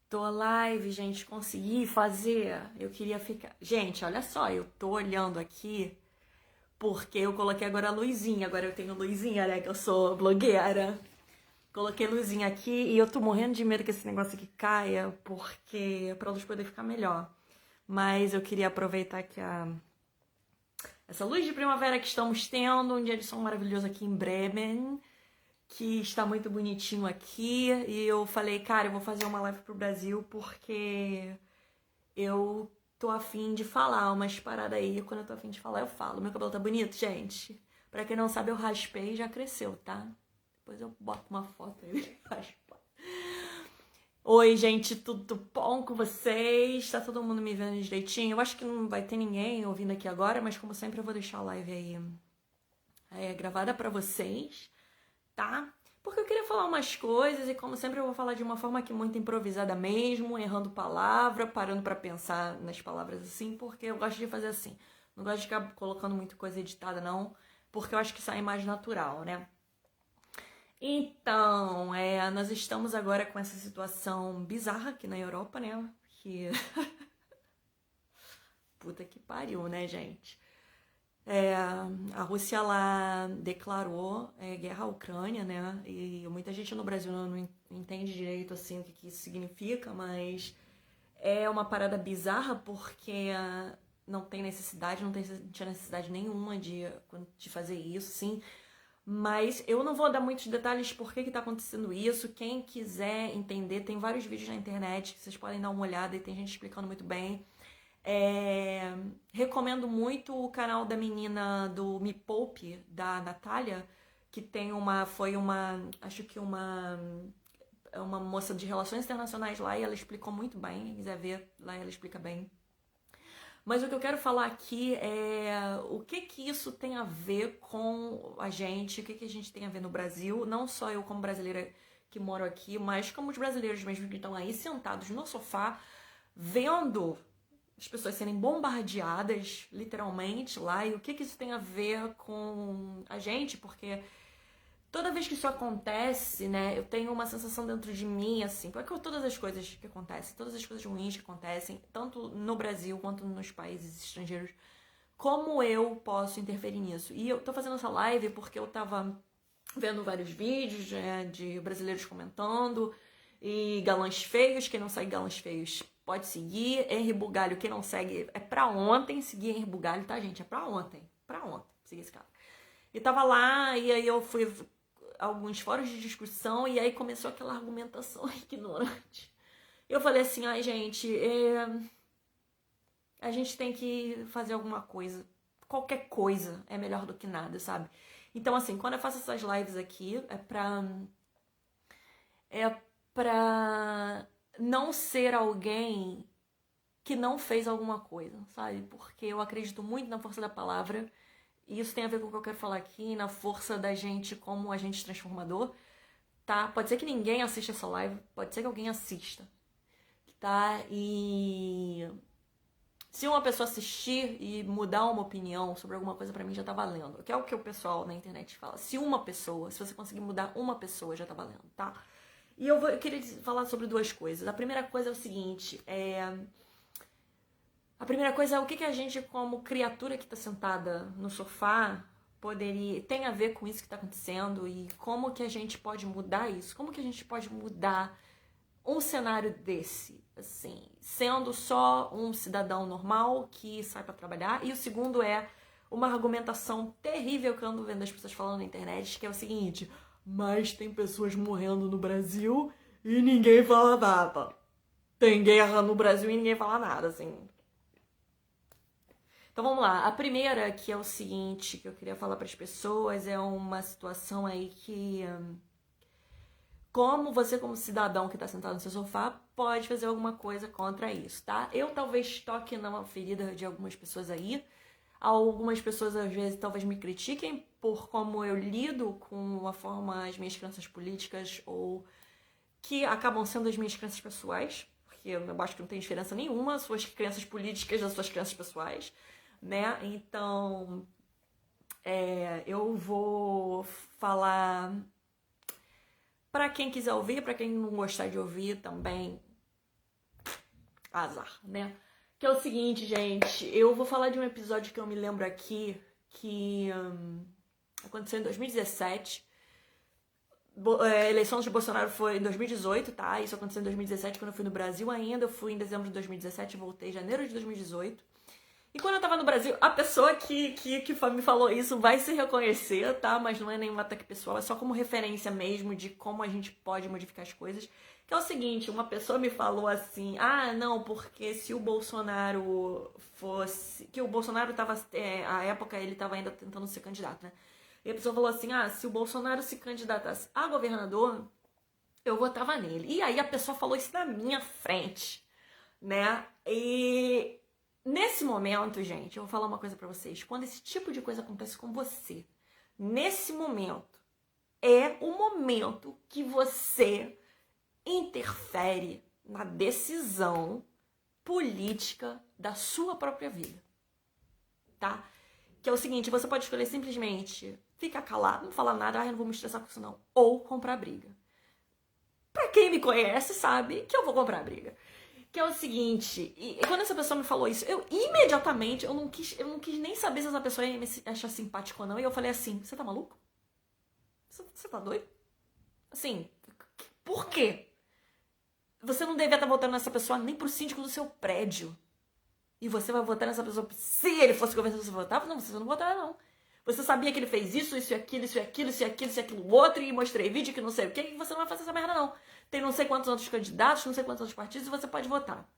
Tô live, gente, consegui fazer. Eu queria ficar. Gente, olha só, eu tô olhando aqui porque eu coloquei agora a luzinha. Agora eu tenho luzinha, né? Que eu sou blogueira. Coloquei luzinha aqui e eu tô morrendo de medo que esse negócio aqui caia, porque pra luz poder ficar melhor. Mas eu queria aproveitar que essa luz de primavera que estamos tendo, um dia de sol maravilhoso aqui em Bremen, que está muito bonitinho aqui, e eu falei, cara, eu vou fazer uma live pro Brasil porque eu tô afim de falar umas paradas aí. Quando eu tô afim de falar, eu falo. Meu cabelo tá bonito, gente? Pra quem não sabe, eu raspei e já cresceu, tá? Depois eu boto uma foto aí. Raspa. Oi, gente, tudo bom com vocês? Tá todo mundo me vendo direitinho? Eu acho que não vai ter ninguém ouvindo aqui agora, mas como sempre eu vou deixar a live aí gravada pra vocês, tá? Porque eu queria falar umas coisas e como sempre eu vou falar de uma forma que muito improvisada mesmo, errando palavra, parando pra pensar nas palavras assim, porque eu gosto de fazer assim. Não gosto de ficar colocando muita coisa editada não, porque eu acho que sai mais natural, né? Então, nós estamos agora com essa situação bizarra aqui na Europa, né? Que puta que pariu, né, gente? A Rússia lá declarou guerra à Ucrânia, né? E muita gente no Brasil não entende direito assim o que isso significa, mas é uma parada bizarra porque não tem necessidade, não tinha necessidade nenhuma de fazer isso, sim. Mas eu não vou dar muitos detalhes por que tá acontecendo isso. Quem quiser entender, tem vários vídeos na internet que vocês podem dar uma olhada e tem gente explicando muito bem. Recomendo muito o canal da menina do Me Poupe, da Natália, que acho que uma moça de relações internacionais lá e ela explicou muito bem. Quem quiser ver, lá ela explica bem. Mas o que eu quero falar aqui é o que isso tem a ver com a gente, o que a gente tem a ver no Brasil, não só eu como brasileira que moro aqui, mas como os brasileiros mesmo que estão aí sentados no sofá, vendo as pessoas serem bombardeadas, literalmente, lá, e o que isso tem a ver com a gente, porque toda vez que isso acontece, né, eu tenho uma sensação dentro de mim, assim, porque todas as coisas que acontecem, todas as coisas ruins que acontecem, tanto no Brasil quanto nos países estrangeiros, como eu posso interferir nisso? E eu tô fazendo essa live porque eu tava vendo vários vídeos de brasileiros comentando, e galãs feios, quem não segue galãs feios pode seguir, Henri Bugalho, quem não segue, é pra ontem seguir Henri Bugalho, tá, gente? É pra ontem seguir esse cara. E tava lá, e aí eu fui alguns fóruns de discussão, e aí começou aquela argumentação ignorante. Eu falei assim, ai gente, a gente tem que fazer alguma coisa. Qualquer coisa é melhor do que nada, sabe? Então, assim, quando eu faço essas lives aqui, é pra não ser alguém que não fez alguma coisa, sabe? Porque eu acredito muito na força da palavra. E isso tem a ver com o que eu quero falar aqui, na força da gente como agente transformador, tá? Pode ser que ninguém assista essa live, pode ser que alguém assista, tá? E se uma pessoa assistir e mudar uma opinião sobre alguma coisa, pra mim já tá valendo. Que é o que o pessoal na internet fala. Se você conseguir mudar uma pessoa, já tá valendo, tá? E eu queria falar sobre duas coisas. A primeira coisa é o seguinte, a primeira coisa é o que a gente, como criatura que está sentada no sofá, tem a ver com isso que está acontecendo e como que a gente pode mudar isso? Como que a gente pode mudar um cenário desse, assim, sendo só um cidadão normal que sai para trabalhar? E o segundo é uma argumentação terrível que eu ando vendo as pessoas falando na internet, que é o seguinte: mas tem pessoas morrendo no Brasil e ninguém fala nada. Tem guerra no Brasil e ninguém fala nada, assim. Então vamos lá. A primeira, que é o seguinte, que eu queria falar para as pessoas, é uma situação aí que como você, como cidadão que está sentado no seu sofá, pode fazer alguma coisa contra isso, tá? Eu talvez toque numa ferida de algumas pessoas aí. Algumas pessoas, às vezes, talvez me critiquem por como eu lido com a forma as minhas crenças políticas ou que acabam sendo as minhas crenças pessoais, porque eu acho que não tem diferença nenhuma, suas crenças políticas das suas crenças pessoais, né? Então, eu vou falar para quem quiser ouvir, para quem não gostar de ouvir também, Azar, né? Que é o seguinte, gente, eu vou falar de um episódio que eu me lembro aqui, que aconteceu em 2017. A eleição de Bolsonaro foi em 2018, tá? Isso aconteceu em 2017, quando eu fui no Brasil ainda. Eu fui em dezembro de 2017 e voltei em janeiro de 2018. E quando eu tava no Brasil, a pessoa que me falou isso vai se reconhecer, tá? Mas não é nenhum ataque pessoal, é só como referência mesmo de como a gente pode modificar as coisas. Que é o seguinte, uma pessoa me falou assim, não, porque se o Bolsonaro fosse... Que o Bolsonaro tava, à época, ele tava ainda tentando ser candidato, né? E a pessoa falou assim, se o Bolsonaro se candidatasse a governador, eu votava nele. E aí a pessoa falou isso na minha frente, né? E nesse momento, gente, eu vou falar uma coisa pra vocês. Quando esse tipo de coisa acontece com você, nesse momento, é o momento que você interfere na decisão política da sua própria vida, tá? Que é o seguinte, você pode escolher simplesmente ficar calado, não falar nada, eu não vou me estressar com isso não, ou comprar briga. Pra quem me conhece sabe que eu vou comprar briga. Que é o seguinte, e quando essa pessoa me falou isso, eu imediatamente, eu não quis nem saber se essa pessoa ia me achar simpática ou não, e eu falei assim, você tá maluco? Você tá doido? Assim, por quê? Você não devia estar votando nessa pessoa nem pro síndico do seu prédio. E você vai votar nessa pessoa, se ele fosse governador, você votava? Não, você não votava, não. Você sabia que ele fez isso e aquilo outro, e mostrei vídeo que não sei o que, e você não vai fazer essa merda, não. Tem não sei quantos outros candidatos, não sei quantos outros partidos, e você pode votar.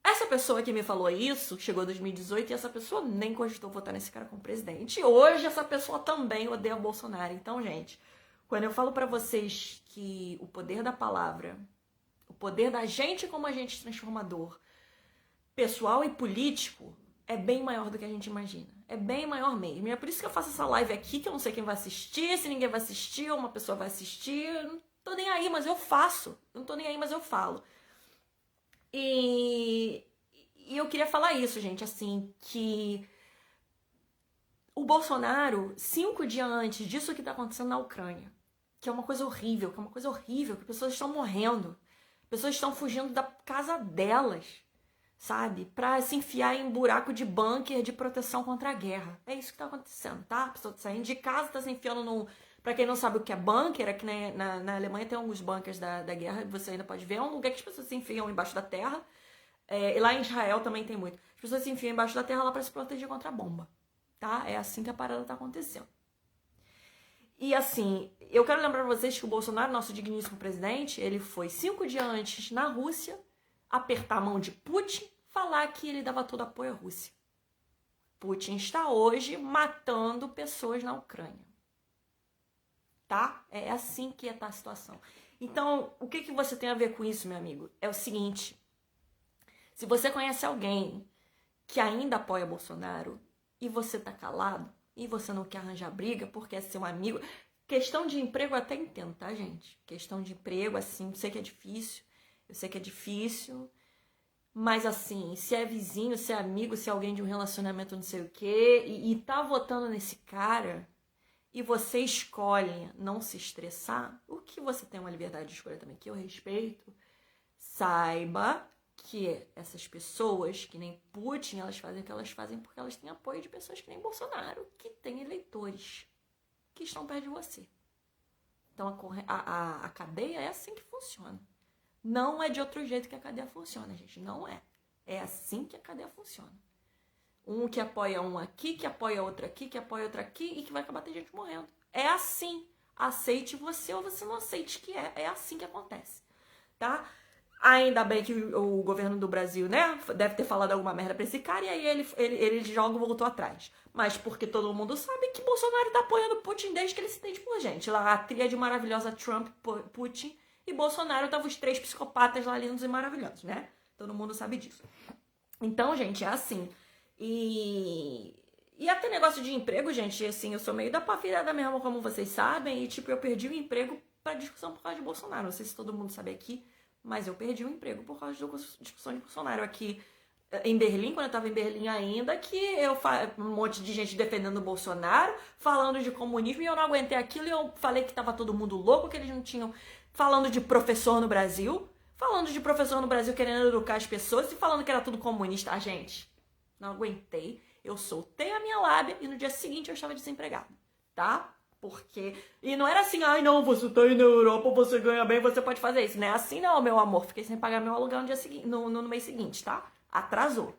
Essa pessoa que me falou isso, chegou em 2018, e essa pessoa nem cogitou votar nesse cara como presidente. E hoje essa pessoa também odeia o Bolsonaro. Então, gente, quando eu falo pra vocês que o poder da palavra, o poder da gente como agente transformador, pessoal e político, é bem maior do que a gente imagina. É bem maior mesmo. E é por isso que eu faço essa live aqui, que eu não sei quem vai assistir, se ninguém vai assistir, ou uma pessoa vai assistir. Eu não tô nem aí, mas eu faço. Eu não tô nem aí, mas eu falo. E eu queria falar isso, gente, assim, que o Bolsonaro, 5 dias antes disso que tá acontecendo na Ucrânia, que é uma coisa horrível, que pessoas estão morrendo, pessoas estão fugindo da casa delas, sabe? Pra se enfiar em buraco de bunker de proteção contra a guerra. É isso que tá acontecendo, tá? A pessoa tá saindo de casa, tá se enfiando num... Pra quem não sabe o que é bunker, aqui na Alemanha tem alguns bunkers da guerra, você ainda pode ver. É um lugar que as pessoas se enfiam embaixo da terra. E lá em Israel também tem muito. As pessoas se enfiam embaixo da terra lá pra se proteger contra a bomba, tá? É assim que a parada tá acontecendo. E assim, eu quero lembrar pra vocês que o Bolsonaro, nosso digníssimo presidente, ele foi 5 dias antes na Rússia, apertar a mão de Putin, falar que ele dava todo apoio à Rússia. Putin está hoje matando pessoas na Ucrânia. Tá? É assim que tá a situação. Então, o que você tem a ver com isso, meu amigo? É o seguinte, se você conhece alguém que ainda apoia Bolsonaro e você tá calado, e você não quer arranjar briga porque é seu amigo, questão de emprego eu até entendo, tá, gente? Questão de emprego, assim, eu sei que é difícil, mas assim, se é vizinho, se é amigo, se é alguém de um relacionamento não sei o quê, e tá votando nesse cara, e você escolhe não se estressar, o que você tem uma liberdade de escolha também, que eu respeito, saiba que essas pessoas, que nem Putin, elas fazem o que elas fazem porque elas têm apoio de pessoas que nem Bolsonaro, que têm eleitores que estão perto de você. Então a cadeia é assim que funciona. Não é de outro jeito que a cadeia funciona, gente. Não é. É assim que a cadeia funciona. Um que apoia um aqui, que apoia outro aqui, que apoia outro aqui e que vai acabar tendo gente morrendo. É assim. Aceite você ou você não aceite que é. É assim que acontece. Tá? Ainda bem que o governo do Brasil, né, deve ter falado alguma merda pra esse cara e aí ele joga e voltou atrás. Mas porque todo mundo sabe que Bolsonaro tá apoiando Putin desde que ele se entende por gente. Lá a tríade maravilhosa Trump, Putin e Bolsonaro tava os 3 psicopatas lá lindos e maravilhosos, né? Todo mundo sabe disso. Então, gente, é assim. E até negócio de emprego, gente, assim, eu sou meio da pá virada mesmo, como vocês sabem. E, tipo, eu perdi o emprego pra discussão por causa de Bolsonaro. Não sei se todo mundo sabe aqui, mas eu perdi o emprego por causa da discussão de Bolsonaro. Aqui em Berlim, quando eu tava em Berlim ainda, que um monte de gente defendendo o Bolsonaro, falando de comunismo, e eu não aguentei aquilo, e eu falei que tava todo mundo louco, que eles não tinham... Falando de professor no Brasil, falando de professor no Brasil querendo educar as pessoas e falando que era tudo comunista. Ah, gente, não aguentei. Eu soltei a minha lábia e no dia seguinte eu estava desempregada, tá? Porque... E não era assim, ai não, você tá aí na Europa, você ganha bem, você pode fazer isso. Não é assim não, meu amor. Fiquei sem pagar meu aluguel no dia seguinte, no mês seguinte, tá? Atrasou.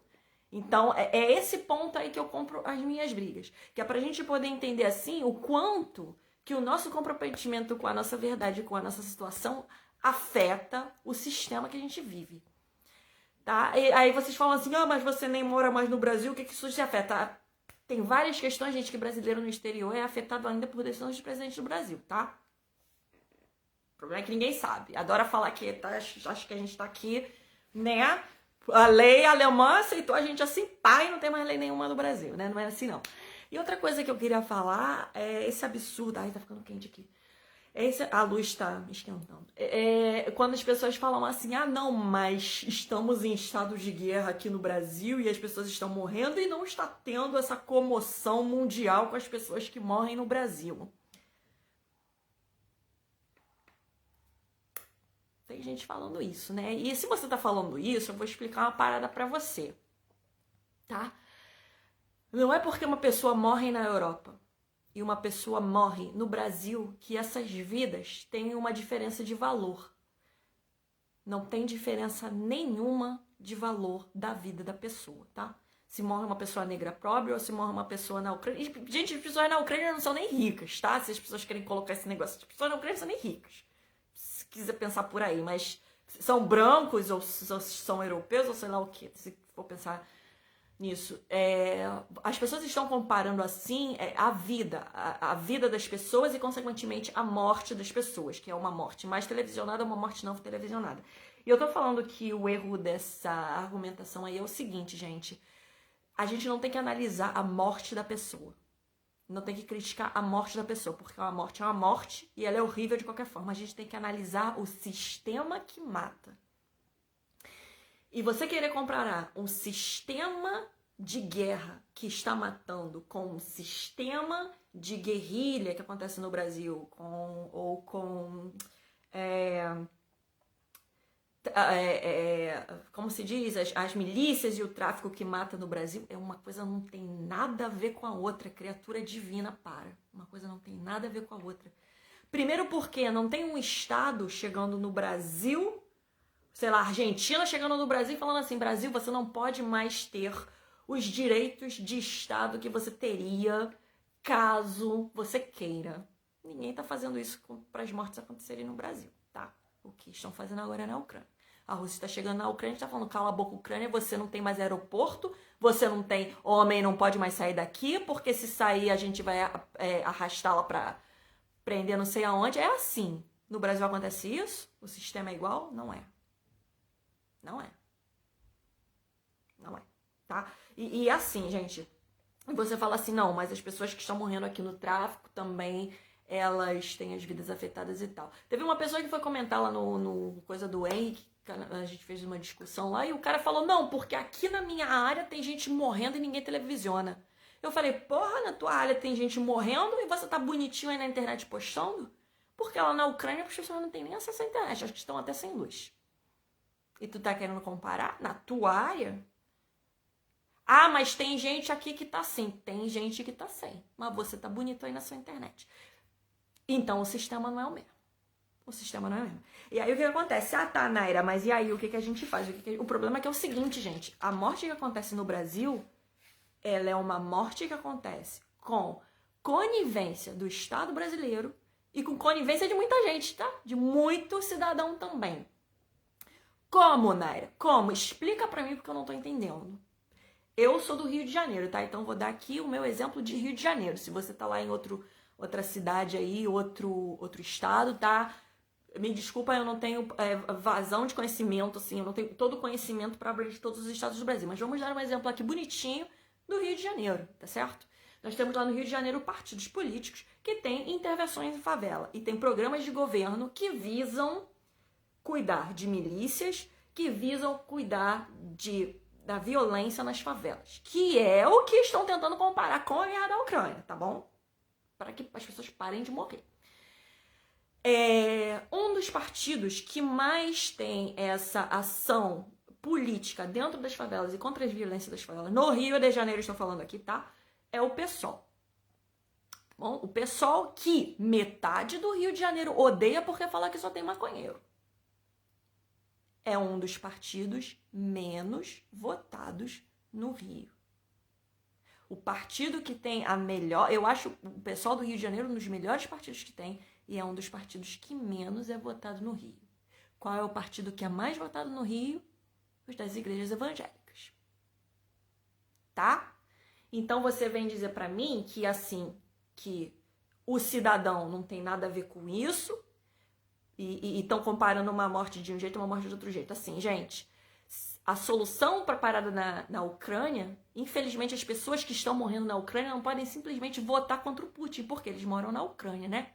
Então, é esse ponto aí que eu compro as minhas brigas. Que é pra gente poder entender, assim, o quanto que o nosso comprometimento com a nossa verdade, com a nossa situação, afeta o sistema que a gente vive. Tá? E aí vocês falam assim, ah, mas você nem mora mais no Brasil, o que isso te afeta? Tem várias questões, gente, que brasileiro no exterior é afetado ainda por decisões do presidente do Brasil, tá? O problema é que ninguém sabe. Adora falar que acho que a gente tá aqui, né? A lei alemã aceitou a gente assim, pá, e não tem mais lei nenhuma no Brasil, né? Não é assim, não. E outra coisa que eu queria falar é esse absurdo. Ai, tá ficando quente aqui. A luz tá esquentando. Quando as pessoas falam assim, ah, não, mas estamos em estado de guerra aqui no Brasil e as pessoas estão morrendo e não está tendo essa comoção mundial com as pessoas que morrem no Brasil. Tem gente falando isso, né? E se você tá falando isso, eu vou explicar uma parada pra você, tá? Não é porque uma pessoa morre na Europa e uma pessoa morre no Brasil que essas vidas têm uma diferença de valor. Não tem diferença nenhuma de valor da vida da pessoa, tá? Se morre uma pessoa negra pobre ou se morre uma pessoa na Ucrânia... Gente, as pessoas na Ucrânia não são nem ricas, tá? Se as pessoas querem colocar esse negócio, as pessoas na Ucrânia não são nem ricas. Se quiser pensar por aí, mas são brancos ou são europeus ou sei lá o que, se for pensar nisso. As pessoas estão comparando assim a vida das pessoas e consequentemente a morte das pessoas, que é uma morte mais televisionada ou uma morte não televisionada. E eu tô falando que o erro dessa argumentação aí é o seguinte, gente, a gente não tem que analisar a morte da pessoa. Não tem que criticar a morte da pessoa, porque a morte é uma morte e ela é horrível de qualquer forma. A gente tem que analisar o sistema que mata. E você querer comparar um sistema de guerra que está matando com um sistema de guerrilha que acontece no Brasil, como se diz, as milícias e o tráfico que mata no Brasil, é uma coisa não tem nada a ver com a outra. Criatura divina, para. Uma coisa não tem nada a ver com a outra. Primeiro porque não tem um Estado chegando no Brasil, sei lá, Argentina chegando no Brasil e falando assim, Brasil, você não pode mais ter os direitos de Estado que você teria caso você queira. Ninguém tá fazendo isso para as mortes acontecerem no Brasil, tá? O que estão fazendo agora é na Ucrânia. A Rússia está chegando na Ucrânia e está falando, cala a boca, Ucrânia, você não tem mais aeroporto, você não tem, homem não pode mais sair daqui, porque se sair a gente vai arrastá-la para prender não sei aonde. É assim. No Brasil acontece isso? O sistema é igual? Não é. Não é. Não é, tá? E assim, gente, você fala assim, não, mas as pessoas que estão morrendo aqui no tráfico também, elas têm as vidas afetadas e tal. Teve uma pessoa que foi comentar lá no coisa do Henrique, a gente fez uma discussão lá, e o cara falou, não, porque aqui na minha área tem gente morrendo e ninguém televisiona. Eu falei, porra, na tua área tem gente morrendo e você tá bonitinho aí na internet postando? Porque lá na Ucrânia as pessoas não têm nem acesso à internet, acho que estão até sem luz. E tu tá querendo comparar na tua área? Ah, mas tem gente aqui que tá sem. Tem gente que tá sem. Mas você tá bonito aí na sua internet. Então o sistema não é o mesmo. O sistema não é o mesmo. E aí o que acontece? Ah, tá, Naira, mas e aí o que a gente faz? O problema é que é o seguinte, gente. A morte que acontece no Brasil, ela é uma morte que acontece com conivência do Estado brasileiro e com conivência de muita gente, tá? De muito cidadão também. Como, Naira? Como? Explica pra mim porque eu não tô entendendo. Eu sou do Rio de Janeiro, tá? Então vou dar aqui o meu exemplo de Rio de Janeiro. Se você tá lá em outra cidade aí, outro estado, tá? Me desculpa, eu não tenho vazão de conhecimento, assim, eu não tenho todo o conhecimento para abrir todos os estados do Brasil. Mas vamos dar um exemplo aqui bonitinho do Rio de Janeiro, tá certo? Nós temos lá no Rio de Janeiro partidos políticos que têm intervenções em favela e tem programas de governo que visam cuidar de milícias, que visam cuidar da violência nas favelas, que é o que estão tentando comparar com a guerra da Ucrânia, tá bom? Para que as pessoas parem de morrer. Um dos partidos que mais tem essa ação política dentro das favelas e contra as violências das favelas, no Rio de Janeiro estou falando aqui, tá? É o PSOL. Bom, o PSOL que metade do Rio de Janeiro odeia porque fala que só tem maconheiro. É um dos partidos menos votados no Rio. O partido que tem a melhor... Eu acho o PSOL do Rio de Janeiro um dos melhores partidos que tem e é um dos partidos que menos é votado no Rio. Qual é o partido que é mais votado no Rio? Os das igrejas evangélicas. Tá? Então você vem dizer pra mim que assim, que o cidadão não tem nada a ver com isso e estão comparando uma morte de um jeito e uma morte de outro jeito. Assim, gente, a solução para a parada na Ucrânia, infelizmente as pessoas que estão morrendo na Ucrânia não podem simplesmente votar contra o Putin, porque eles moram na Ucrânia, né?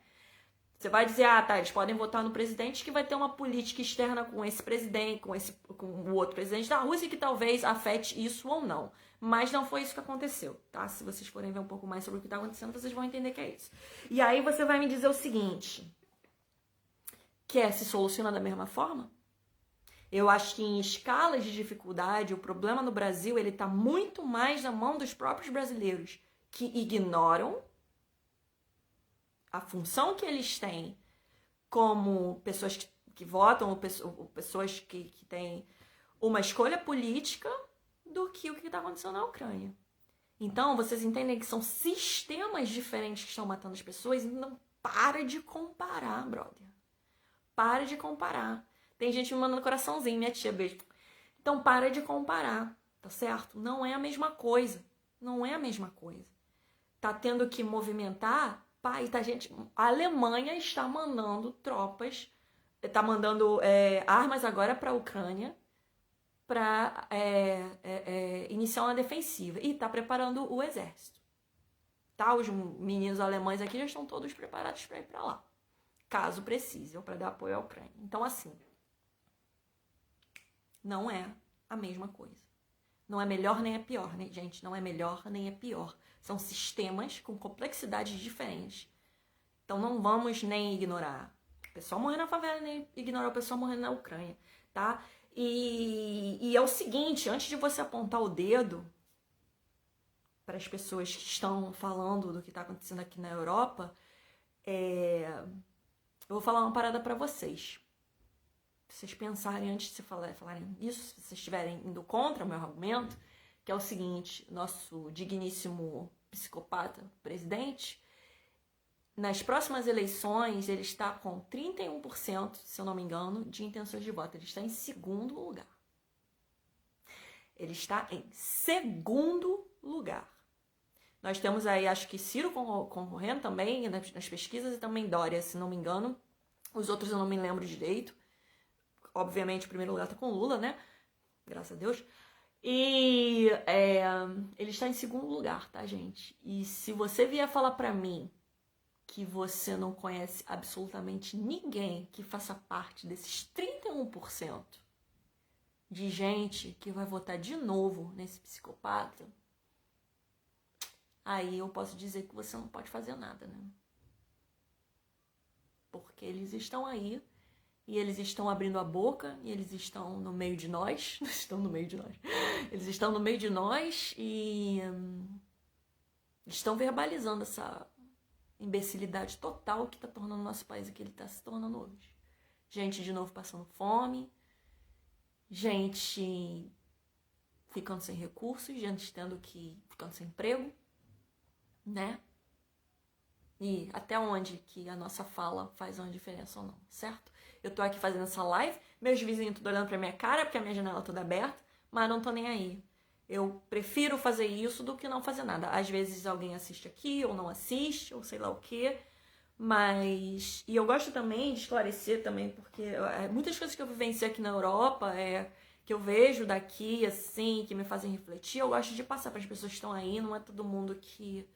Você vai dizer, tá, eles podem votar no presidente que vai ter uma política externa com esse presidente, com o outro presidente da Rússia que talvez afete isso ou não. Mas não foi isso que aconteceu, tá? Se vocês forem ver um pouco mais sobre o que tá acontecendo, vocês vão entender que é isso. E aí você vai me dizer o seguinte, que se soluciona da mesma forma? Eu acho que em escalas de dificuldade, o problema no Brasil, ele tá muito mais na mão dos próprios brasileiros, que ignoram a função que eles têm como pessoas que votam, ou pessoas que têm uma escolha política do que o que está acontecendo na Ucrânia. Então, vocês entendem que são sistemas diferentes que estão matando as pessoas e não para de comparar, brother. Para de comparar. Tem gente me mandando coraçãozinho, minha tia, beijo. Então, para de comparar, tá certo? Não é a mesma coisa. Não é a mesma coisa. Tá tendo que movimentar... Pai, tá, gente, a Alemanha está mandando tropas, está mandando armas agora para a Ucrânia para iniciar uma defensiva e está preparando o exército. Tá? Os meninos alemães aqui já estão todos preparados para ir para lá, caso precise, ou para dar apoio à Ucrânia. Então, assim, não é a mesma coisa. Não é melhor nem é pior, né, gente? Não é melhor nem é pior. São sistemas com complexidades diferentes. Então não vamos nem ignorar o pessoal morrendo na favela, nem ignorar o pessoal morrendo na Ucrânia, tá? E é o seguinte, antes de você apontar o dedo para as pessoas que estão falando do que está acontecendo aqui na Europa, eu vou falar uma parada para vocês. Vocês pensarem antes de falarem isso, se vocês estiverem indo contra o meu argumento, que é o seguinte, nosso digníssimo psicopata presidente, nas próximas eleições ele está com 31%, se eu não me engano, de intenções de voto. Ele está em segundo lugar. Ele está em segundo lugar. Nós temos aí, acho que Ciro concorrendo também nas pesquisas e também Dória, se não me engano. Os outros eu não me lembro direito. Obviamente, o primeiro lugar tá com Lula, né? Graças a Deus. E ele está em segundo lugar, tá, gente? E se você vier falar pra mim que você não conhece absolutamente ninguém que faça parte desses 31% de gente que vai votar de novo nesse psicopata, aí eu posso dizer que você não pode fazer nada, né? Porque eles estão aí. E eles estão abrindo a boca, e eles estão no meio de nós. Estão no meio de nós. Eles estão no meio de nós e estão verbalizando essa imbecilidade total que está tornando o nosso país o que ele está se tornando hoje. Gente de novo passando fome, gente ficando sem recursos, gente ficando sem emprego, né? E até onde que a nossa fala faz uma diferença ou não, certo? Eu tô aqui fazendo essa live, meus vizinhos estão olhando pra minha cara, porque a minha janela é toda aberta, mas não tô nem aí. Eu prefiro fazer isso do que não fazer nada. Às vezes alguém assiste aqui, ou não assiste, ou sei lá o quê, mas... E eu gosto também de esclarecer também, porque muitas coisas que eu vivenciei aqui na Europa, que eu vejo daqui, assim, que me fazem refletir, eu gosto de passar para as pessoas que estão aí, não é todo mundo que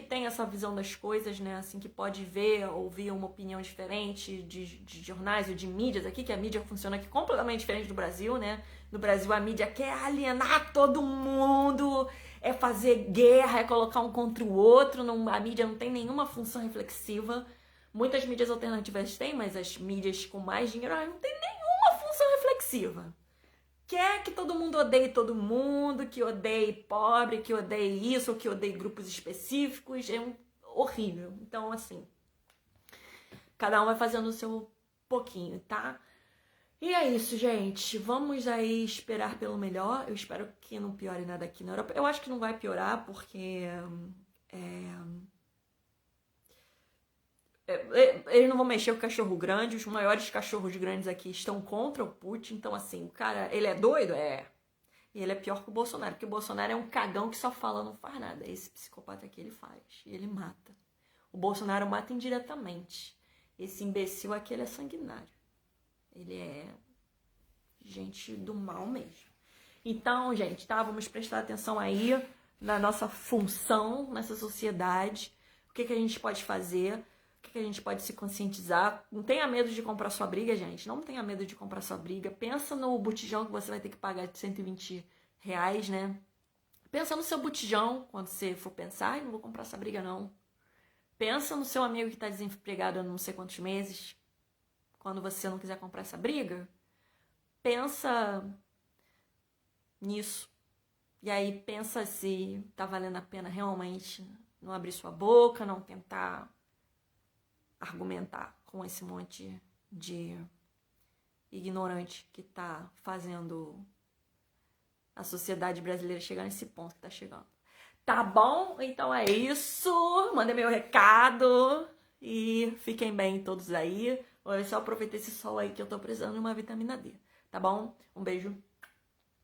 tem essa visão das coisas, né, assim, que pode ver, ouvir uma opinião diferente de jornais ou de mídias aqui, que a mídia funciona aqui completamente diferente do Brasil, né? No Brasil a mídia quer alienar todo mundo, é fazer guerra, é colocar um contra o outro, a mídia não tem nenhuma função reflexiva, Muitas mídias alternativas têm, mas as mídias com mais dinheiro não tem nenhuma função reflexiva. Quer que todo mundo odeie todo mundo, que odeie pobre, que odeie isso, ou que odeie grupos específicos. Horrível. Então, assim, cada um vai fazendo o seu pouquinho, tá? E é isso, gente. Vamos aí esperar pelo melhor. Eu espero que não piore nada aqui na Europa. Eu acho que não vai piorar, porque eles não vão mexer com o cachorro grande. Os maiores cachorros grandes aqui estão contra o Putin. Então, assim, o cara, ele é doido? É. E ele é pior que o Bolsonaro, porque o Bolsonaro é um cagão que só fala, não faz nada. Esse psicopata aqui, ele faz. E ele mata. O Bolsonaro mata indiretamente. Esse imbecil aqui, ele é sanguinário. Ele é gente do mal mesmo. Então, gente, tá? Vamos prestar atenção aí na nossa função nessa sociedade. O que a gente pode fazer? O que a gente pode se conscientizar? Não tenha medo de comprar sua briga, gente. Não tenha medo de comprar sua briga. Pensa no botijão que você vai ter que pagar de R$120, né? Pensa no seu botijão quando você for pensar, não vou comprar essa briga, não. Pensa no seu amigo que tá desempregado há não sei quantos meses. Quando você não quiser comprar essa briga, pensa nisso. E aí pensa se tá valendo a pena realmente não abrir sua boca, não tentar argumentar com esse monte de ignorante que tá fazendo a sociedade brasileira chegar nesse ponto que tá chegando. Tá bom? Então é isso. Mandei meu recado e fiquem bem todos aí. Olha só, aproveita esse sol aí que eu tô precisando de uma vitamina D. Tá bom? Um beijo.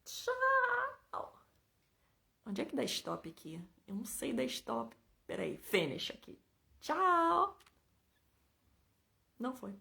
Tchau. Onde é que dá stop aqui? Eu não sei dar stop. Peraí, finish aqui. Tchau. Não foi.